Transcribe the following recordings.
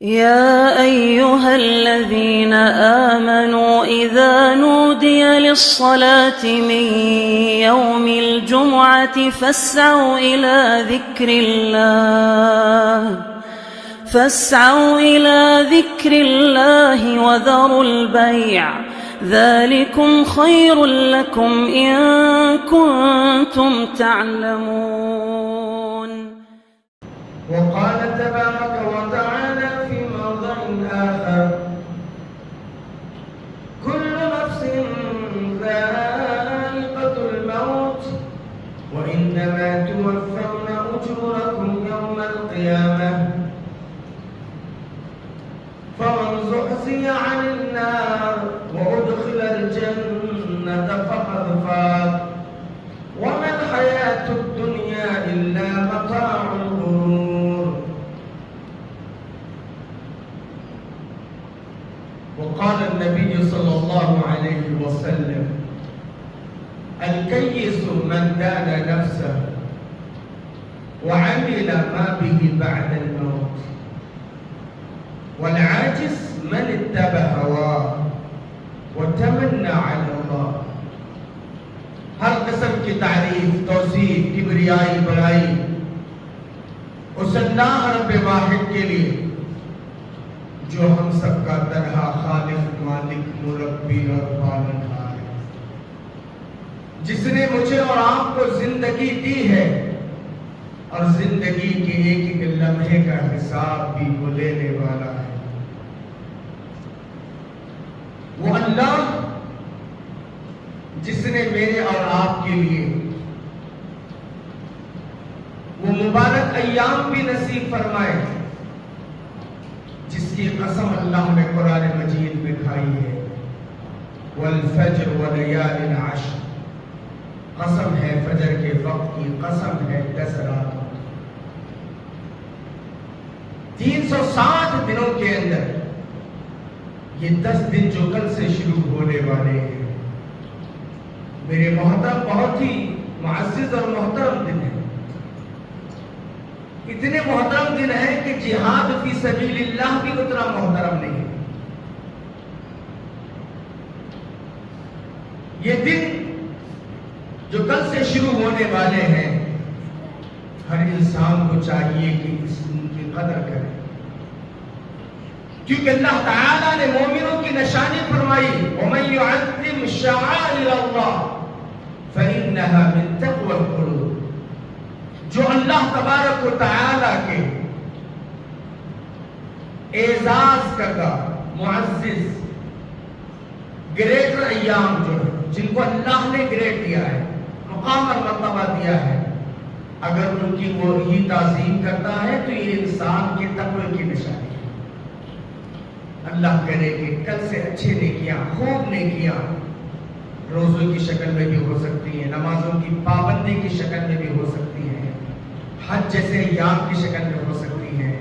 يا أيها الذين آمنوا إذا نودي للصلاة من يوم الجمعة فاسعوا إلى ذكر الله وذروا البيع ذلكم خير لكم إن كنتم تعلمون. وقال تبارك وتعالى في موضع آخر: كل نفس ذائقة الموت وإنما توفون أجوركم يوم القيامة فمن زحزح عن النار وأدخل الجنة فقد فاز وما الحياة الدنيا إلا متاع الغرور. وقال النبي صلى الله عليه وسلم: الكيس من دان نفسه وعمل ما به بعد الموت والعاجز من اتبع هواه وتمنى على الله. ہر قسم کی تعریف، توصیف، کبریائی، بڑائی اس اللہ رب واحد کے لیے جو ہم سب کا تنہا خالق، مالک، مربی اور پالنہار ہے، جس نے مجھے اور آپ کو زندگی دی ہے اور زندگی کے ایک ایک لمحے کا حساب بھی وہ لینے والا ہے. وہ اللہ جس نے میرے اور آپ کے لیے وہ مبارک ایام بھی نصیب فرمائے جس کی قسم اللہ نے قرآن مجید میں کھائی ہے: والفجر ولیال عشر. قسم ہے فجر کے وقت کی، قسم ہے 10 راتوں. 360 دنوں کے اندر یہ 10 دن جو کل سے شروع ہونے والے ہیں میرے محترم، بہت ہی معزز اور محترم دن ہیں. اتنے محترم دن ہیں کہ جہاد فی سبیل اللہ بھی اتنا محترم نہیں ہے. یہ دن جو کل سے شروع ہونے والے ہیں، ہر انسان کو چاہیے کہ اس دن کی قدر کرے، کیونکہ اللہ تعالیٰ نے مومنوں کی نشانی فرمائی: وَمَن يُعَظِّمْ شَعَائِرَ اللَّهِ فَإِنَّهَا مِن تَقْوَى الْقُلُوبِ. جو اللہ تبارک و تعالیٰ کے اعزاز کردہ معزز گریٹر ایام جو ہے، جن کو اللہ نے گریٹ دیا ہے، مقام اور مرتبہ دیا ہے، اگر ان کی وہ ہی تعظیم کرتا ہے تو یہ انسان کے تقوی کی نشانی ہے. اللہ کرے کہ کل سے اچھے نیکیاں، خوب نیکیاں روزوں کی شکل میں بھی ہو سکتی ہیں، نمازوں کی پابندی کی شکل میں بھی ہو سکتی ہیں، حج جیسے ایام کی شکل میں ہو سکتی ہیں،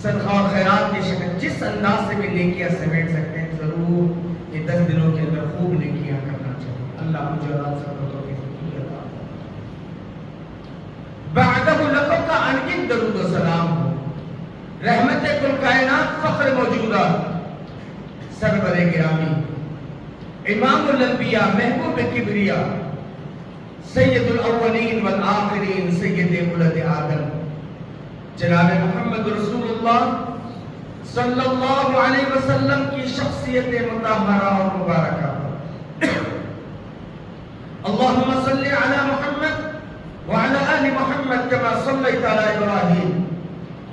صدقہ اور خیرات کی شکل، جس انداز سے بھی نیکیاں سمیٹ سکتے ہیں، ضرور یہ 10 دنوں کے اندر خوب نیکیاں کرنا چاہیے. اللہ مجھے اور آپ سب کو توفیق عطا فرمائے. بعدہ لقب کا انگن درود و سلام ہو. رحمت کل کائنات، فخر موجودہ، سرور گرامی، امام الانبیاء، محبوب کبریا، سید الاولین والآخرین، سید ولد آدم، جناب محمد رسول اللہ صلی اللہ علیہ وسلم کی شخصیت مطہرہ اور مبارکہ. اللہم صلی علی محمد وعلى آل محمد كما صليت على إبراهيم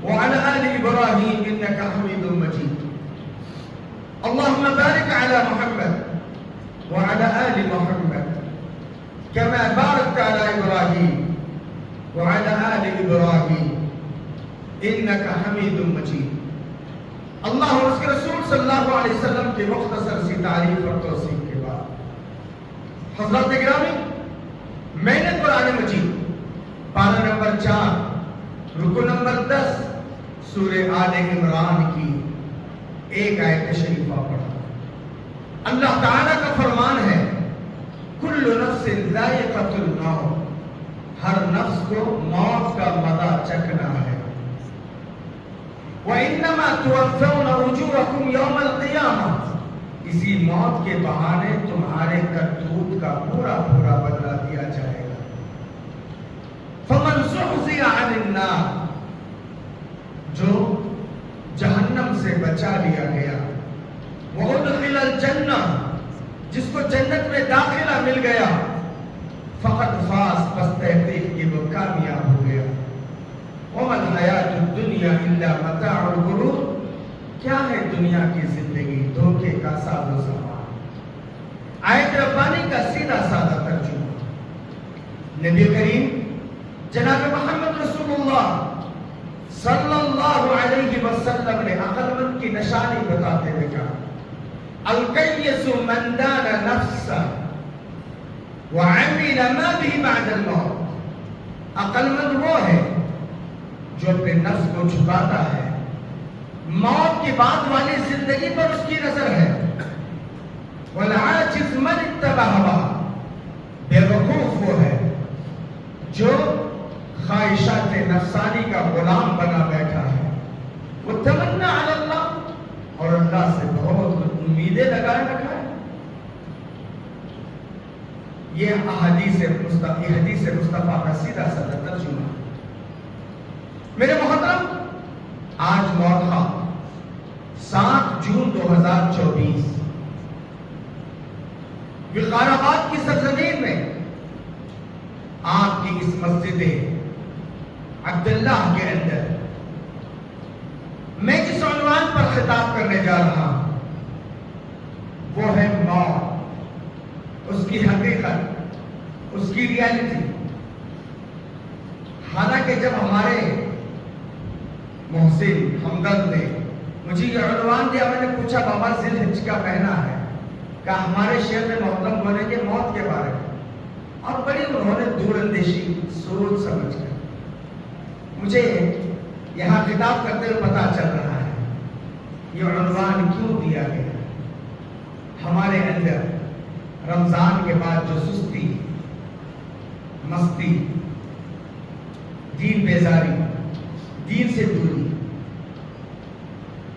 وعلى آل إبراهيم إنك حميد مجيد. اللهم بارك على محمد وعلى آل محمد كما باركت على إبراهيم وعلى آل إبراهيم إنك حميد مجيد. اللہ اور اس کے رسول صلی اللہ علیہ وسلم کی مختصر سی تعریف اور توصیف کے بعد حضرات گرامی، میں نے قرآن مجید پارہ نمبر 4 رکو نمبر 10 سورہ آل عمران کی ایک آیت شریفہ پڑھا. اللہ تعالیٰ کا فرمان ہے: کل نفس ذائقۃ الموت. ہر نفس کو موت کا مزہ چکھنا ہے. وَإِنَّمَا تُوَفَّوْنَ أُجُورَكُمْ يَوْمَ الْقِيَامَةِ، اسی موت کے بہانے تمہارے کرتوت کا پورا پورا بدلہ دیا جائے گا۔ فَمَنْ زُحْزِحَ عَنِ النَّارِ، جو جہنم سے بچا لیا گیا، وَأُدْخِلَ الْجَنَّةَ، جس کو جنت میں داخلہ مل گیا، فقط فاز، پس تحقیق کہ وہ کامیاب ہو گیا۔ وَمَا الْحَيَاةُ الدُّنْيَا إِلَّا مَتَاعُ الْغُرُورِ، کیا ہے دنیا کی زندگی؟ دھوکے کا ساز و سامان۔ آیت ربانی کا سیدھا سادہ ترجمہ، نبی کریم جناب محمد رسول اللہ صلی اللہ علیہ وسلم نے عقل مند کی نشانی بتاتے ہوئے کہا، الکیس من دان نفسہ وعمل ما به بعد الموت، عقل مند وہ ہے جو اپنے نفس کو چھپاتا ہے، موت کے بعد والی زندگی پر اس کی نظر ہے۔ والعاجز من اتبع هواه، بے وقوف وہ ہے جو خواہشات نفسانی کا غلام بنا بیٹھا ہے۔ وہ تمنا علی اللہ، اور اللہ سے بہت امیدیں لگائے رکھا ہے۔ یہ حدیث مصطفیٰ کا سیدھا سادہ ترجمہ۔ میرے محترم، آج مورخہ 7 جون 2024 وقار آباد کی سرزمین میں آپ کی اس مسجد عبداللہ کے اندر میں جس عنوان پر خطاب کرنے جا رہا ہوں وہ ہے موت، اس کی حقیقت، اس کی ریالٹی۔ حالانکہ جب ہمارے محسن ہمدرد نے مجھے یہ عنوان دیا، میں نے پوچھا بابا ذی الحج کا مہینہ ہے، کہا ہمارے شہر میں محترم بولیں گے موت کے بارے میں، اور بڑی انہوں نے دور اندیشی سوچ سمجھ کر مجھے یہاں خطاب کرتے ہوئے پتا چل رہا ہے یہ عنوان کیوں دیا گیا۔ ہمارے اندر رمضان کے بعد جو سستی، مستی، دین بیزاری، دین سے دوری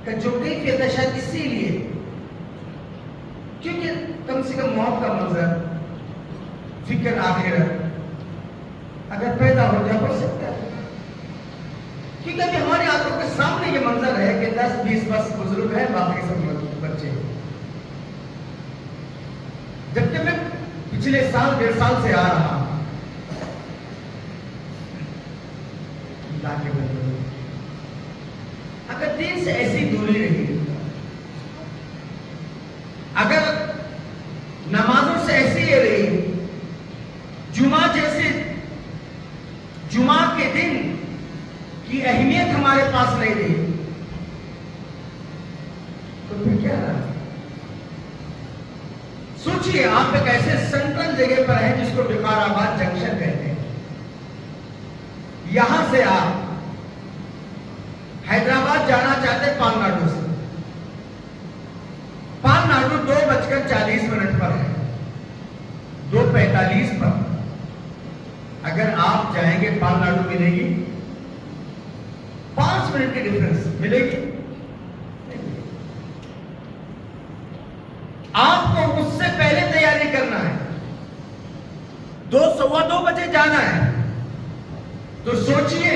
کا جو کیفیت ہے، شاید اسی لیے کیونکہ کم سے کم موت کا منظر، فکر آخرت اگر پیدا ہو جائے ہو سکتا ہے، کیونکہ ابھی ہماری آنکھوں کے سامنے یہ منظر ہے کہ 10-20 بس بزرگ ہیں، باقی سب بچے ہیں۔ جبکہ میں پچھلے سال 1.5 سال سے آ رہا ہوں، اللہ کے بندے، اگر دین سے ایسی دوری رہی، اگر نمازوں سے ایسی ہی رہی، جمعہ جیسے جمعہ کے دن کی اہمیت ہمارے پاس نہیں رہی، تو پھر کیا رہا؟ سوچئے آپ ایک ایسے سنٹرل جگہ پر ہیں جس کو وقار آباد جنکشن کہتے ہیں، یہاں سے آپ حیدرآباد جانا چاہتے پال ناڈو سے، پال ناڈو 2:40 پر ہے، 2:45 پر اگر آپ جائیں گے پال ناڈو ملے گی، 5 منٹ کی ڈفرنس ملے گی۔ آپ کو اس سے پہلے تیاری کرنا ہے، 2:15 بجے جانا ہے، تو سوچئے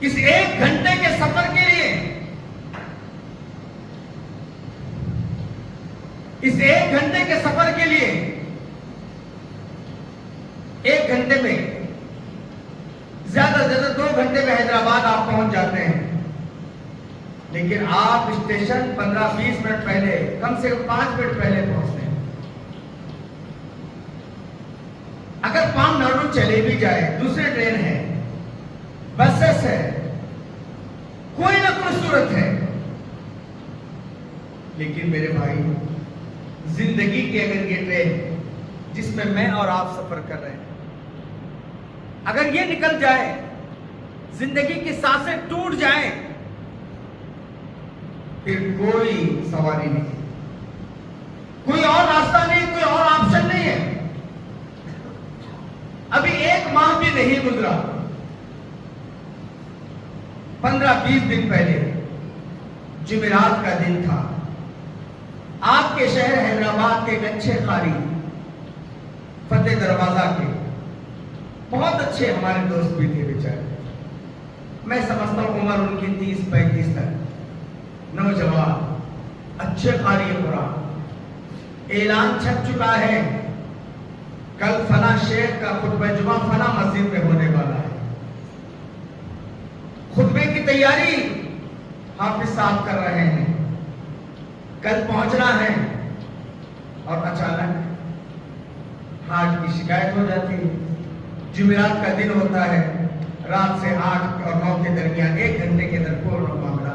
اس 1 گھنٹے کے سفر کے لیے، اس 1 گھنٹے کے سفر کے لیے 1 گھنٹے میں زیادہ سے زیادہ 2 گھنٹے میں حیدرآباد آپ پہنچ جاتے ہیں، لیکن آپ اسٹیشن 15-20 منٹ پہلے، کم سے کم 5 منٹ پہلے پہنچتے ہیں۔ اگر پال ناڈو چلے بھی جائے، دوسرے ٹرین ہے، بسس ہے، کوئی نہ کوئی صورت ہے، لیکن میرے بھائی زندگی کی اگر یہ ٹرین جس میں میں اور آپ سفر کر رہے ہیں اگر یہ نکل جائے، زندگی کی سانسیں ٹوٹ جائیں، پھر کوئی سواری نہیں، کوئی اور راستہ نہیں، کوئی اور آپشن نہیں ہے۔ ابھی 1 ماہ بھی نہیں گزرا، 15-20 دن پہلے جمعرات کا دن تھا. آپ کے شہر حیدرآباد کے ایک اچھے قاری فتح دروازہ کے بہت اچھے ہمارے دوست بھی تھے بیچارے. میں سمجھتا ہوں عمر ان کی 30-35 تک، نوجوان اچھے قاری قرآن. اعلان چھپ چکا ہے کل فلاں شیخ کا خطبہ جمعہ فلاں مسجد میں ہونے والا ہے. خطبے کی تیاری حافظ صاحب کر رہے ہیں، کل پہنچنا ہے، اور اچانک ہارٹ کی شکایت ہو جاتی ہے. جمعرات کا دن ہوتا ہے، رات سے 8 اور 9 کے درمیان 1 گھنٹے کے اندر پورا معاملہ.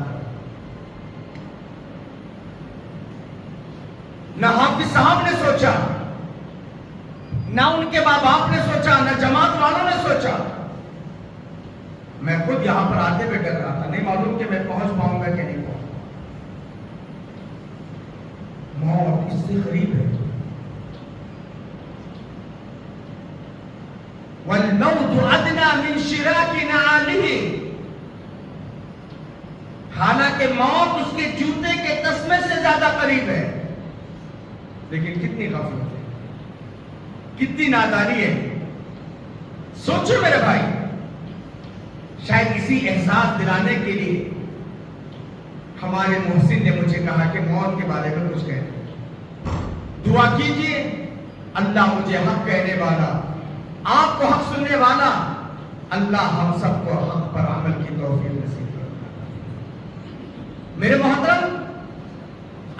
نہ حافظ صاحب نے سوچا، نہ ان کے ماں باپ نے سوچا، نہ جماعت والوں نے سوچا. میں خود یہاں پر آتے ہوئے ڈر رہا تھا، نہیں معلوم کہ میں پہنچ پاؤں گا کہ نہیں پہنچ. موت اس سے قریب ہے. وَالْمَوْتُ أَدْنَى مِنْ شِرَاكِ نَعَالِهِ. حالانکہ موت اس کے جوتے کے تسمے سے زیادہ قریب ہے، لیکن کتنی غفلت ہے، کتنی نادانی ہے. سوچو میرے بھائی، شاید اسی احساس دلانے کے لیے ہمارے محسن نے مجھے کہا کہ موت کے بارے میں کچھ کہہ دعا کیجئے. اللہ مجھے حق کہنے والا، آپ کو حق سننے والا، اللہ ہم سب کو حق پر عمل کی توفیق نصیب کرے. میرے محترم،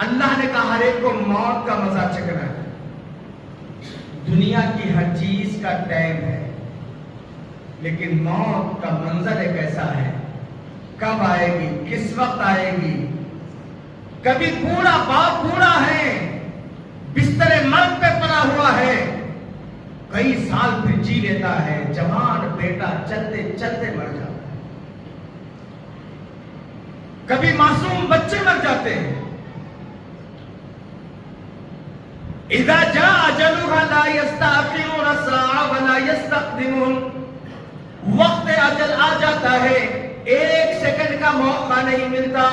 اللہ نے کہا ہر ایک کو موت کا مزہ چکھنا ہے. دنیا کی ہر چیز کا ٹائم ہے، لیکن موت کا منظر ایک ایسا ہے، کب آئے گی، کس وقت آئے گی. کبھی بوڑھا باپ بوڑھا ہے، بستر مرگ پہ پڑا ہوا ہے، کئی سال پھر جی لیتا ہے. جوان بیٹا چلتے چلتے مر جاتا ہے. کبھی معصوم بچے مر جاتے ہیں. اذا جاء اجلها لا يستأخرون ساعة ولا يستقدمون. وقت اجل آ جاتا ہے، 1 سیکنڈ کا موقع نہیں ملتا.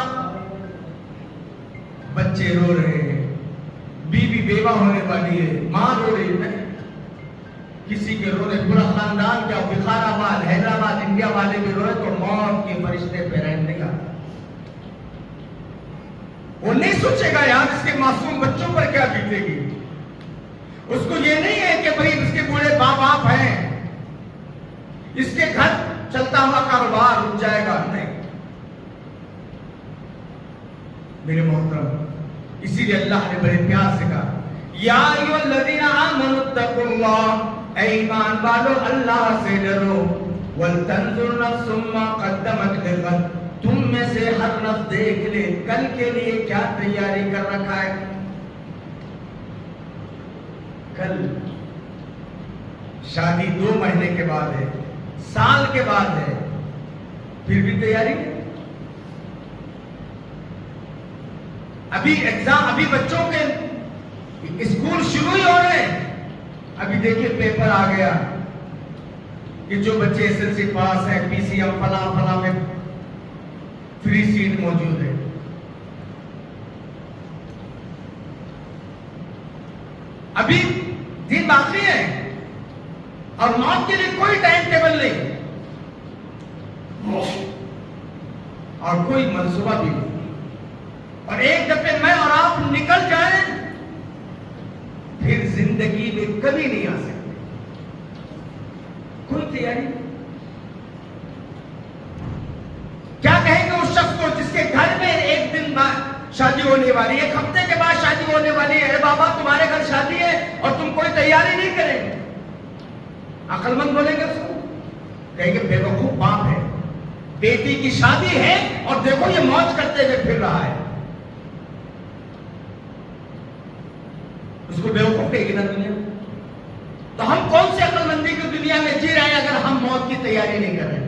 بچے رو رہے ہیں، بیوی بیوہ ہونے والی ہے، ماں رو رہی ہے. کسی کے رونے پورا خاندان کیا، بخار آباد، حیدرآباد، انڈیا والے بھی روئے تو موت کے فرشتے پہ رہنے کا. وہ نہیں سوچے گا یار اس کے معصوم بچوں پر کیا بیتے گی. اس کو یہ نہیں ہے کہ بھئی اس کے بوڑھے باپ باپ ہیں، اس کے گھر چلتا ہوا کاروبار رک جائے گا. نہیں میرے محترم، اسی لیے اللہ نے بڑے پیار سے کہا یا ایھا الذین آمنوا اتقوا اللہ، اے ایمان والو اللہ سے ڈرو. ولتنظر نفس ما قدمت لغد، تم میں سے ہر نفس دیکھ لے کل کے لیے کیا تیاری کر رکھا ہے. کل شادی 2 مہینے کے بعد ہے، سال کے بعد ہے، پھر بھی تیاری. ابھی ایگزام، ابھی بچوں کے اسکول شروع ہی ہو رہے ہیں. ابھی دیکھیے پیپر آ گیا کہ جو بچے SSLC پاس ہیں، PCM فلاں فلاں میں فری سیٹ موجود ہے. ابھی دن باقی ہے اور موت کے لیے کوئی ٹائم ٹیبل نہیں اور کوئی منصوبہ بھی نہیں. اور ایک دفعہ میں اور آپ نکل جائیں پھر زندگی میں کبھی نہیں آ سکتے. کوئی تیاری نہیں. کیا کہیں گے اس شخص کو جس کے گھر میں 1 دن بعد شادی ہونے والی ہے، 1 ہفتے کے بعد شادی ہونے والی ہے. اے بابا تمہارے گھر شادی ہے اور تم کوئی تیاری نہیں کریں گے. عقل مند بولیں گے اس کو؟ کہیں گے بے وقوف باپ ہے، بیٹی کی شادی ہے اور دیکھو یہ موج کرتے ہوئے پھر رہا ہے. اس کو بے وقوف کہے گی نا دنیا. تو ہم کون سی عقل مندی کی دنیا میں جی رہے ہیں اگر ہم موت کی تیاری نہیں کر رہے؟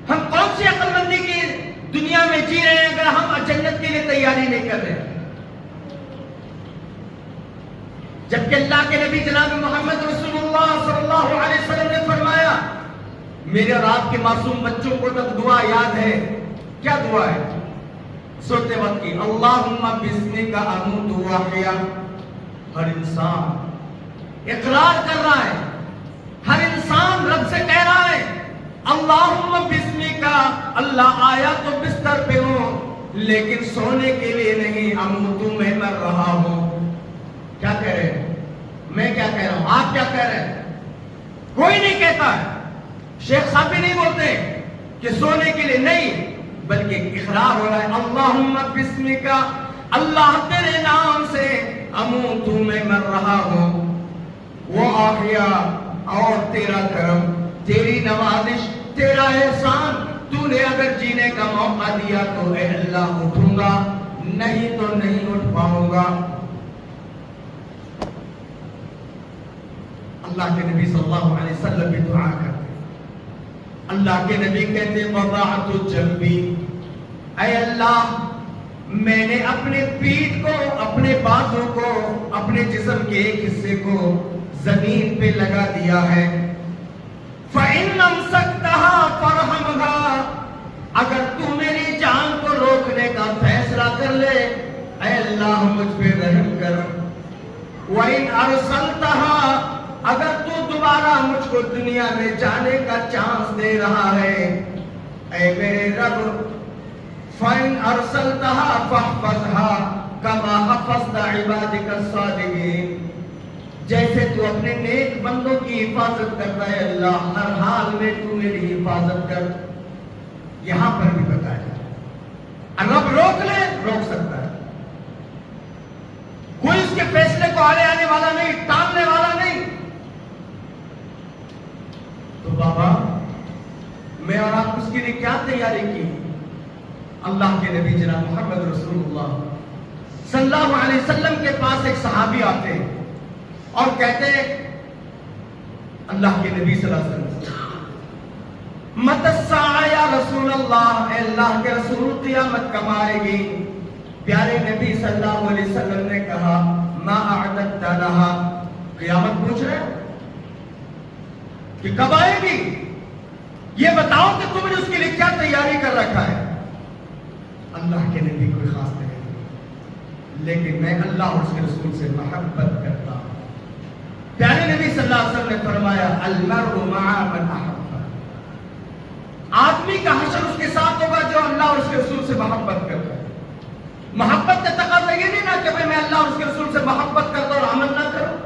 ہم کون سی عقل مندی کی دنیا میں جی رہے ہیں اگر ہم جنت کے لیے تیاری نہیں کر رہے؟ جبکہ اللہ کے نبی جناب محمد رسول اللہ صلی اللہ علیہ وسلم نے فرمایا میرے اور آپ کے معصوم بچوں کو تک دعا یاد ہے. کیا دعا ہے سوتے وقت کی؟ اللہم بسمک اموت واحیا. ہر انسان اقرار کر رہا ہے، ہر انسان رب سے کہہ رہا ہے اللہم بسمک. اللہ آیا تو بستر پہ ہوں لیکن سونے کے لیے نہیں. اموت میں مر رہا ہوں. کیا کہہ رہے ہیں؟ میں کیا کہہ رہا ہوں؟ آپ کیا کہہ رہے ہیں؟ کوئی نہیں کہتا ہے. شیخ صاحب بھی نہیں بولتے کہ سونے کے لیے نہیں، بلکہ اقرار ہو رہا ہے اللہم بسمک. اللہ تیرے نام سے اموت میں مر رہا ہوں. وہ آخیا، اور تیرا کرم، تیری نوازش، تیرا احسان، تو نے اگر جینے کا موقع دیا تو اے اللہ اٹھوں گا، نہیں تو نہیں اٹھ پاؤں گا. اللہ کے نبی صلی اللہ علیہ وسلم بھی دعا کرتے. اللہ کے نبی کہتے وضعت جنبی، اے اللہ میں نے اپنے پیٹھ کو، اپنے بازو کو، اپنے جسم کے ایک حصے کو زمین پہ لگا دیا ہے. فَإِنْ أَمْسَكْتَهَا فَارْحَمْهَا، اگر تو میری جان کو روکنے کا فیصلہ کر لے اے اللہ مجھ پہ رحم کر. وَإِنْ أَرْسَلْتَهَا، اگر تو دوبارہ مجھ کو دنیا میں جانے کا چانس دے رہا ہے اے میرے رب فَإِنْ أَرْسَلْتَهَا فَاحْفَظْهَا كَمَا حَفَظْتَ عِبَادِكَ الصَّالِحِينَ. جیسے تو اپنے نیک بندوں کی حفاظت کرتا ہے اللہ، ہر حال میں تو میری حفاظت کر. یہاں پر بھی بتایا جائے رب روک لے، روک سکتا ہے. کوئی اس کے فیصلے کو آڑے آنے والا نہیں، ٹالنے والا نہیں. تو بابا میں اور آپ اس کے لیے کیا تیاری کی؟ اللہ کے نبی جناب محمد رسول اللہ صلی اللہ علیہ وسلم کے پاس ایک صحابی آتے ہیں اور کہتے ہیں اللہ کے نبی صلی اللہ علیہ وسلم مت الساعہ یا رسول اللہ، اے اللہ کے رسول قیامت کب آئے گی؟ پیارے نبی صلی اللہ علیہ وسلم نے کہا ما اعددت لها. قیامت پوچھ رہے کہ کب آئے گی؟ یہ بتاؤ کہ تم نے اس کے لیے کیا تیاری کر رکھا ہے. اللہ کے نبی کوئی خاص نہیں، لیکن میں اللہ اور اس کے رسول سے محبت کرتا ہوں. پیارے نبی صلی اللہ علیہ وسلم نے فرمایا المرء مع من احب. آدمی کا حشر اس کے ساتھ ہوگا جو اللہ اور اس کے رسول سے محبت کرتا ہے. محبت کا تقاضا یہ نہیں نا کہ میں اللہ اور اس کے رسول سے محبت کرتا اور عمل نہ کروں.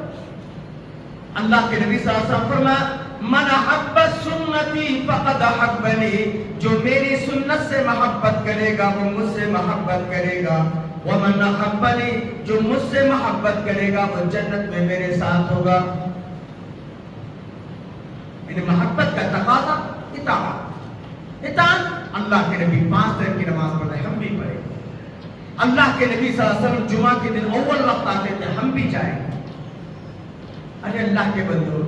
اللہ کے نبی صلی اللہ علیہ وسلم فرمایا من احب سنتی فقد احبنی، جو میری سنت سے محبت کرے گا وہ مجھ سے محبت کرے گا. ومن احبنی، جو مجھ سے محبت کرے گا وہ جنت میں میرے ساتھ ہوگا. یعنی محبت کا تقاضا اطاعت. اطاعت. اللہ کے نبی 5 طرح کی نماز پڑھتے، ہم بھی پڑھیں. اللہ کے نبی صلی اللہ علیہ وسلم جمعہ کے دن اول وقت آتے تھے، ہم بھی جائیں. ارے اللہ کے بندو،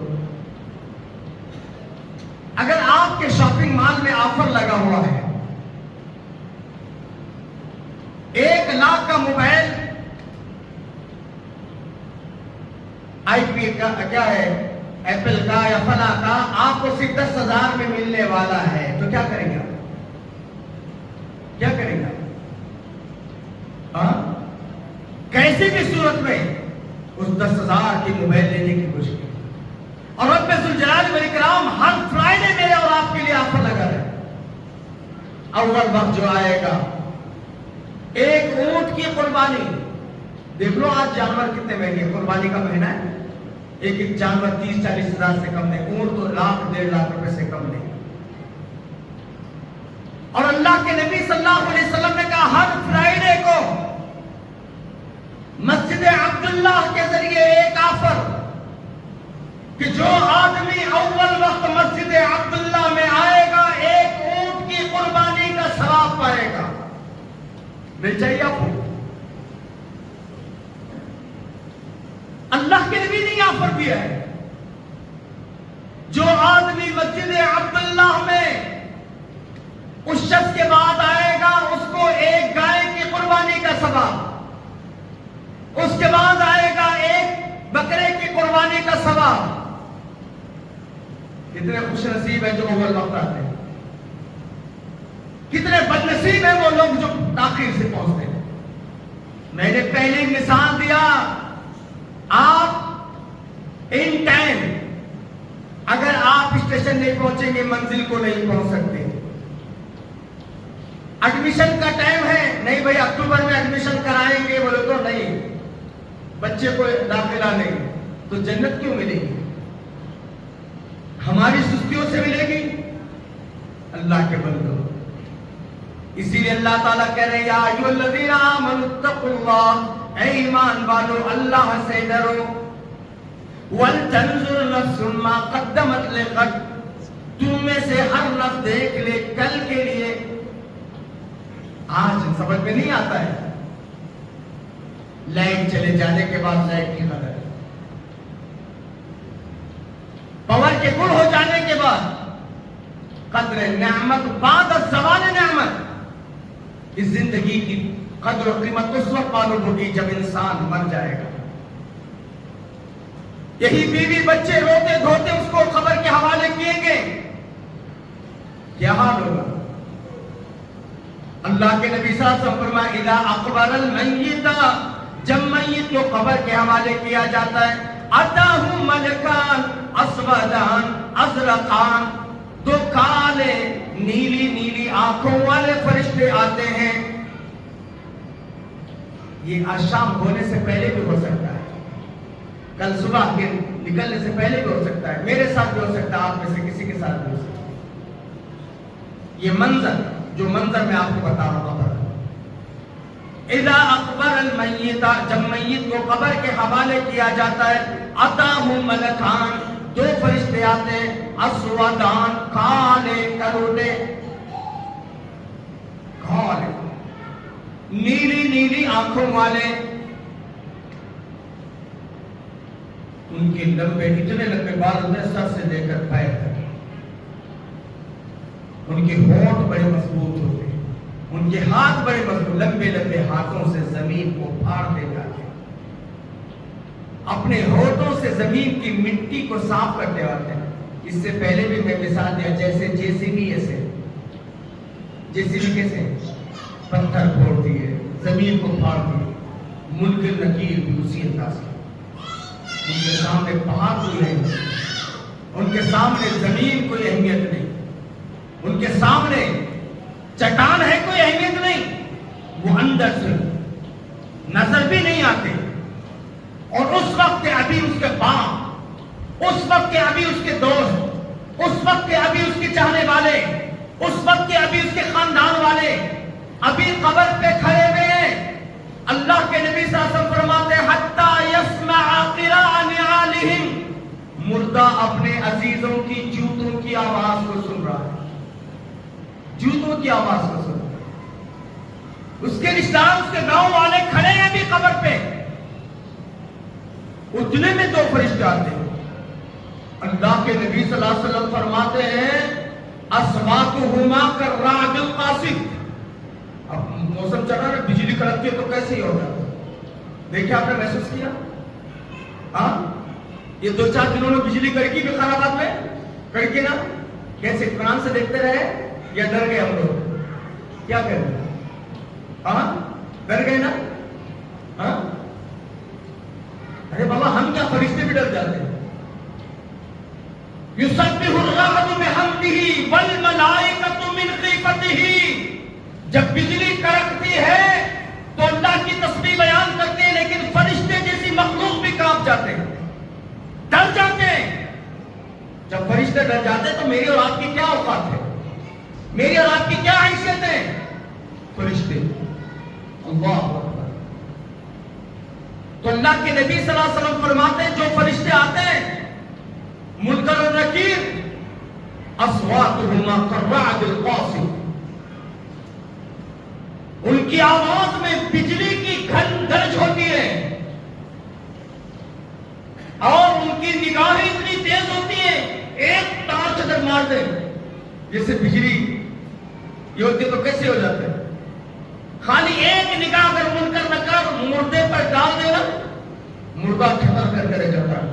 اگر آپ کے شاپنگ مال میں آفر لگا ہوا ہے 1 لاکھ کا موبائل آئی پی کا کیا ہے ایپل کا یا فلاں کا آپ کو صرف 10,000 میں ملنے والا ہے، تو کیا کریں گے؟ کیا کریں گے؟ کیسی بھی صورت میں اس 10,000 کی موبائل لینے کی کوشش کی. اور رب ذوالجلال والاکرام ہر فرائیڈے میرے اور آپ کے لیے آفر لگا رہے. اول وقت جو آئے گا 1 اونٹ کی قربانی. دیکھ لو آج جانور کتنے مہنگے، قربانی کا مہینہ ہے. ایک جانور 30-40 ہزار سے کم نہیں، اونٹ تو 1,00,000-1.5 لاکھ روپے سے کم نہیں. اور اللہ کے نبی صلی اللہ علیہ وسلم نے کہا ہر فرائیڈے کو مسجد عبداللہ کے ذریعے ایک آفر کہ جو آدمی اول وقت مسجد عبداللہ میں آئے گا 1 اونٹ کی قربانی کا ثواب پائے گا. مل چاہیے آپ کو؟ اللہ کے نبی نے آفر دیا ہے جو آدمی مسجد عبداللہ میں اس شخص کے بعد آئے گا اس کو 1 گائے کی قربانی کا ثواب، اس کے بعد آئے گا 1 بکرے کی قربانی کا ثواب. کتنے خوش نصیب ہیں جو اول وقت آتے ہیں، کتنے بد نصیب ہیں وہ لوگ جو تاخیر سے پہنچتے ہیں۔ میں نے پہلے مثال دیا، آپ ان ٹائم اگر آپ اسٹیشن نہیں پہنچیں گے منزل کو نہیں پہنچ سکتے۔ ایڈمیشن کا ٹائم ہے، نہیں بھائی اکتوبر میں ایڈمیشن کرائیں گے، بولے تو نہیں، بچے کو داخلہ نہیں، تو جنت کیوں ملے گی؟ ہماری سستیوں سے ملے گی؟ اللہ کے بندو، اسی لیے اللہ تعالیٰ کہہ رہے ہیں یا ایھا الذین آمنوا اتقوا اللہ، اے ایمان والو اللہ سے ڈرو، وَلْتَنْظُرْ نَفْسٌ مَا قَدَّمَتْ لِغَدٍ، تم میں سے ہر نفس دیکھ لے کل کے لیے۔ آج سمجھ میں نہیں آتا ہے لائٹ چلے جانے کے بعد لائٹ کی قدر، پاور کے گل ہو جانے کے بعد قدر نعمت، بعد الزوال نعمت۔ اس زندگی کی قدر و قیمت اس وقت معلوم ہوگی جب انسان مر جائے گا۔ یہی بیوی بچے روتے دھوتے اس کو قبر کے حوالے کیے گئے، کیا حال ہوگا؟ اللہ کے نبی صلی اللہ علیہ وسلم فرمایا اذا اقبر المیت، جب میت کو قبر کے حوالے کیا جاتا ہے، اتاہ ملکان اسودان ازرقان، دو کالے نیلی نیلی آنکھوں والے فرشتے آتے ہیں۔ یہ آج شام ہونے سے پہلے بھی ہو سکتا ہے، کل صبح کے نکلنے سے پہلے بھی ہو سکتا ہے، میرے ساتھ بھی ہو سکتا ہے، آپ میں سے کسی کے ساتھ بھی ہو سکتا ہے۔ یہ منظر جو منظر میں آپ کو بتا رہا ہوں، اذا اقبر المیت، جب میت کو قبر کے حوالے کیا جاتا ہے، اتاہ ملکان، دو فرشتے آتے ہیں، اسودان، کالے کروٹے، کالے نیلی نیلی آنکھوں والے، ان کے لمبے اتنے لمبے بال ہوتے ہیں سر سے لے کر پیر تک، ان کے ہونٹ بڑے مضبوط ہوتے ہیں، ان کے ہاتھ بڑے مضبوط، لمبے لمبے ہاتھوں سے زمین کو پھاڑتے جاتے ہیں، اپنے ہونٹوں سے زمین کی مٹی کو صاف کرتے آتے ہیں۔ اس سے پہلے بھی میں مثال دیا، جیسے جیسیبی کیسے پتھر پھوڑتی ہے، زمین کو پھاڑتی ہے، منکر نکیر بھی اسی انداز سے، ان کے سامنے پہاڑ کوئی نہیں، ان کے سامنے زمین کوئی اہمیت نہیں، ان کے سامنے چٹان ہے کوئی اہمیت نہیں، وہ اندر سے نظر بھی نہیں آتے۔ اور اس وقت کے ابھی اس کے باپ، اس وقت کے ابھی اس کے دوست، اس وقت کے ابھی اس کے چاہنے والے، اس وقت کے ابھی اس کے خاندان والے ابھی قبر پہ کھڑے ہوئے ہیں۔ اللہ کے نبی صلی اللہ علیہ وسلم فرماتے ہیں حتی یسمع قراء نعالہم، مردہ اپنے عزیزوں کی جوتوں کی آواز کو سن رہا ہے، جوتوں کی آواز کو سن رہا ہے، اس کے رشتہ دار، اس کے گاؤں والے کھڑے ہیں ابھی قبر پہ، اتنے میں دو فرشتے آتے ہیں۔ اللہ کے نبی صلی اللہ علیہ وسلم فرماتے ہیں اصواتہما کالرعد القاصف، اب موسم چل رہا ہے، بجلی کڑکتی ہے تو کیسے ہی ہوگا؟ دیکھیں آپ نے محسوس کیا؟ ہاں یہ دو چار دنوں میں بجلی کڑکی بھی خرابات میں کڑکی نا، کیسے قرآن سے دیکھتے رہے یا ڈر گئے ہم لوگ؟ کیا کریں؟ ہاں ڈر گئے نا؟ ہاں ارے بابا ہم کیا فرشتے بھی ڈر جاتے ہیں۔ یسبح الرعد بحمدہ والملائکۃ من خیفتہ، جب بجلی کڑکتی ہے تو اللہ کی تسبیح بیان کرتے ہیں، لیکن فرشتے جیسی مخلوق بھی کانپ جاتے ہیں، ڈر جاتے ہیں۔ جب فرشتے ڈر جاتے ہیں تو میری اور آپ کی کیا اوقات ہے، میری اور آپ کی کیا حیثیت ہے؟ فرشتے، اللہ اکبر۔ تو اللہ کے نبی صلی اللہ علیہ وسلم فرماتے ہیں جو فرشتے آتے ہیں منکر و نکیر، اصواتہما کالرعد القاصف، ان کی آواز میں بجلی کی گرج ہوتی ہے، اور ان کی نگاہیں اتنی تیز ہوتی ہیں، ایک ٹارچ اگر مار دیں جیسے بجلی یہ ہوتی تو کیسے ہو جاتے ہیں؟ خالی ایک نگاہ اگر منکر نکیر مردے پر ڈال دینا، مردہ ٹھٹر کر کے رہ جاتا ہے،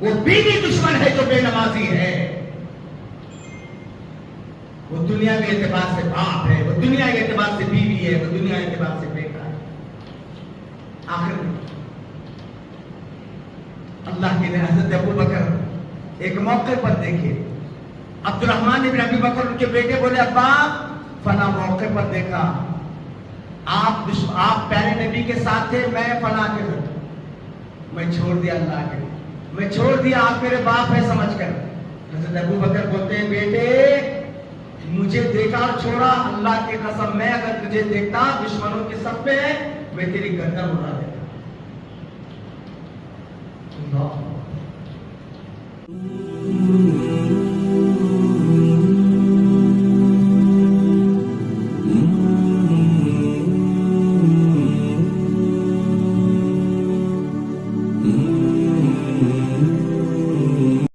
وہ بیوی دشمن ہے جو بے نمازی ہے. وہ دنیا کے اعتبار سے باپ ہے, وہ دنیا کے اعتبار سے بیوی ہے, وہ دنیا کے اعتبار سے بیٹا ہے. آخر میں اللہ کے حضرت ابو بکر ایک موقع پر دیکھے, عبد الرحمن ابن ابی بکر ان کے بیٹے بولے ابا فلاں موقع پر دیکھا آپ پیارے نبی کے ساتھ تھے, میں فلاں کے گھر, میں چھوڑ دیا اللہ کے, میں چھوڑ دیا, آپ میرے باپ ہے سمجھ کر. حضرت ابو بکر بولتے ہیں بیٹے مجھے دیکھا اور چھوڑا, اللہ کی قسم میں اگر تجھے دیکھتا دشمنوں کے صف میں میں تیری گردن اڑا